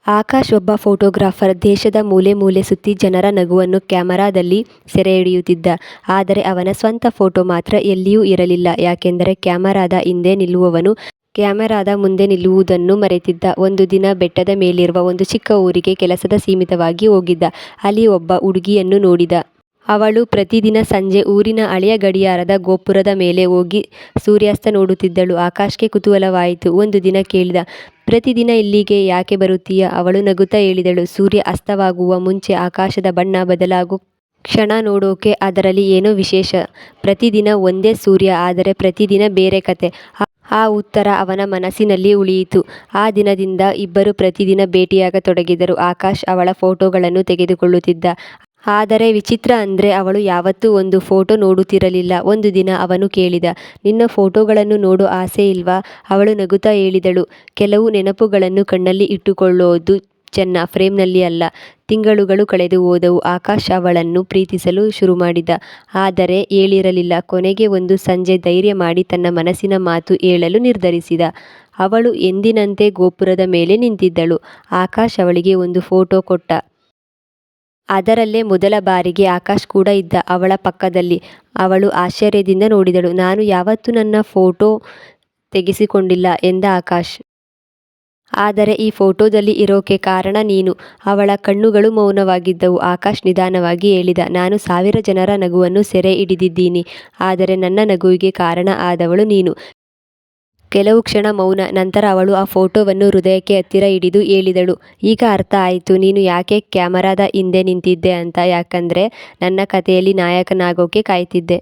ಆಕಾಶ್ ಒಬ್ಬ ಫೋಟೋಗ್ರಾಫರ್. ದೇಶದ ಮೂಲೆ ಮೂಲೆ ಸುತ್ತಿ ಜನರ ನಗುವನ್ನು ಕ್ಯಾಮರಾದಲ್ಲಿ ಸೆರೆ ಹಿಡಿಯುತ್ತಿದ್ದ. ಆದರೆ ಅವನ ಸ್ವಂತ ಫೋಟೋ ಮಾತ್ರ ಎಲ್ಲಿಯೂ ಇರಲಿಲ್ಲ. ಯಾಕೆಂದರೆ ಕ್ಯಾಮರಾದ ಹಿಂದೆ ನಿಲ್ಲುವವನು ಕ್ಯಾಮರಾದ ಮುಂದೆ ನಿಲ್ಲುವುದನ್ನು ಮರೆತಿದ್ದ. ಒಂದು ದಿನ ಬೆಟ್ಟದ ಮೇಲಿರುವ ಒಂದು ಚಿಕ್ಕ ಊರಿಗೆ ಕೆಲಸದ ಸೀಮಿತವಾಗಿ ಹೋಗಿದ್ದ. ಅಲ್ಲಿ ಒಬ್ಬ ಹುಡುಗಿಯನ್ನು ನೋಡಿದ. ಅವಳು ಪ್ರತಿದಿನ ಸಂಜೆ ಊರಿನ ಹಳೆಯ ಗಡಿಯಾರದ ಗೋಪುರದ ಮೇಲೆ ಹೋಗಿ ಸೂರ್ಯಾಸ್ತ ನೋಡುತ್ತಿದ್ದಳು. ಆಕಾಶ್ಗೆ ಕುತೂಹಲವಾಯಿತು. ಒಂದು ದಿನ ಕೇಳಿದ, ಪ್ರತಿದಿನ ಇಲ್ಲಿಗೆ ಯಾಕೆ ಬರುತ್ತೀಯಾ? ಅವಳು ನಗುತ್ತಾ ಹೇಳಿದಳು, ಸೂರ್ಯ ಅಸ್ತವಾಗುವ ಮುಂಚೆ ಆಕಾಶದ ಬಣ್ಣ ಬದಲಾಗೋ ಕ್ಷಣ ನೋಡೋಕೆ. ಅದರಲ್ಲಿ ಏನೋ ವಿಶೇಷ. ಪ್ರತಿದಿನ ಒಂದೇ ಸೂರ್ಯ, ಆದರೆ ಪ್ರತಿದಿನ ಬೇರೆ ಕತೆ. ಆ ಉತ್ತರ ಅವನ ಮನಸ್ಸಿನಲ್ಲಿ ಉಳಿಯಿತು. ಆ ದಿನದಿಂದ ಇಬ್ಬರು ಪ್ರತಿದಿನ ಭೇಟಿಯಾಗತೊಡಗಿದರು. ಆಕಾಶ್ ಅವಳ ಫೋಟೋಗಳನ್ನು ತೆಗೆದುಕೊಳ್ಳುತ್ತಿದ್ದ. ಆದರೆ ವಿಚಿತ್ರ ಅಂದ್ರೆ ಅವಳು ಯಾವತ್ತೂ ಒಂದು ಫೋಟೋ ನೋಡುತ್ತಿರಲಿಲ್ಲ. ಒಂದು ದಿನ ಅವನು ಕೇಳಿದ, ನಿನ್ನ ಫೋಟೋಗಳನ್ನು ನೋಡೋ ಆಸೆ ಇಲ್ವಾ? ಅವಳು ನಗುತ್ತಾ ಹೇಳಿದಳು, ಕೆಲವು ನೆನಪುಗಳನ್ನು ಕಣ್ಣಲ್ಲಿ ಇಟ್ಟುಕೊಳ್ಳೋದು ಚೆನ್ನ, ಫ್ರೇಮ್ನಲ್ಲಿ ಅಲ್ಲ. ತಿಂಗಳುಗಳು ಕಳೆದು ಹೋದವು. ಆಕಾಶ್ ಅವಳನ್ನು ಪ್ರೀತಿಸಲು ಶುರುಮಾಡಿದ. ಆದರೆ ಹೇಳಿರಲಿಲ್ಲ. ಕೊನೆಗೆ ಒಂದು ಸಂಜೆ ಧೈರ್ಯ ಮಾಡಿ ತನ್ನ ಮನಸ್ಸಿನ ಮಾತು ಹೇಳಲು ನಿರ್ಧರಿಸಿದ. ಅವಳು ಎಂದಿನಂತೆ ಗೋಪುರದ ಮೇಲೆ ನಿಂತಿದ್ದಳು. ಆಕಾಶ್ ಅವಳಿಗೆ ಒಂದು ಫೋಟೋ ಕೊಟ್ಟ. ಅದರಲ್ಲೇ ಮೊದಲ ಬಾರಿಗೆ ಆಕಾಶ್ ಕೂಡ ಇದ್ದ, ಅವಳ ಪಕ್ಕದಲ್ಲಿ. ಅವಳು ಆಶ್ಚರ್ಯದಿಂದ ನೋಡಿದಳು. ನಾನು ಯಾವತ್ತೂ ನನ್ನ ಫೋಟೋ ತೆಗೆಸಿಕೊಂಡಿಲ್ಲ ಎಂದ ಆಕಾಶ್. ಆದರೆ ಈ ಫೋಟೋದಲ್ಲಿ ಇರೋಕೆ ಕಾರಣ ನೀನು. ಅವಳ ಕಣ್ಣುಗಳು ಮೌನವಾಗಿದ್ದವು. ಆಕಾಶ್ ನಿಧಾನವಾಗಿ ಹೇಳಿದ, ನಾನು 1000 ಜನರ ನಗುವನ್ನು ಸೆರೆ ಹಿಡಿದಿದ್ದೀನಿ. ಆದರೆ ನನ್ನ ನಗುವಿಗೆ ಕಾರಣ ಆದವಳು ನೀನು. ಕೆಲವು ಕ್ಷಣ ಮೌನ. ನಂತರ ಅವಳು ಆ ಫೋಟೋವನ್ನು ಹೃದಯಕ್ಕೆ ಹತ್ತಿರ ಹಿಡಿದು ಹೇಳಿದಳು, ಈಗ ಅರ್ಥ ಆಯಿತು ನೀನು ಯಾಕೆ ಕ್ಯಾಮರಾದ ಹಿಂದೆ ನಿಂತಿದ್ದೆ ಅಂತ. ಯಾಕಂದ್ರೆ ನನ್ನ ಕಥೆಯಲ್ಲಿ ನಾಯಕನಾಗೋಕೆ ಕಾಯ್ತಿದ್ದೆ.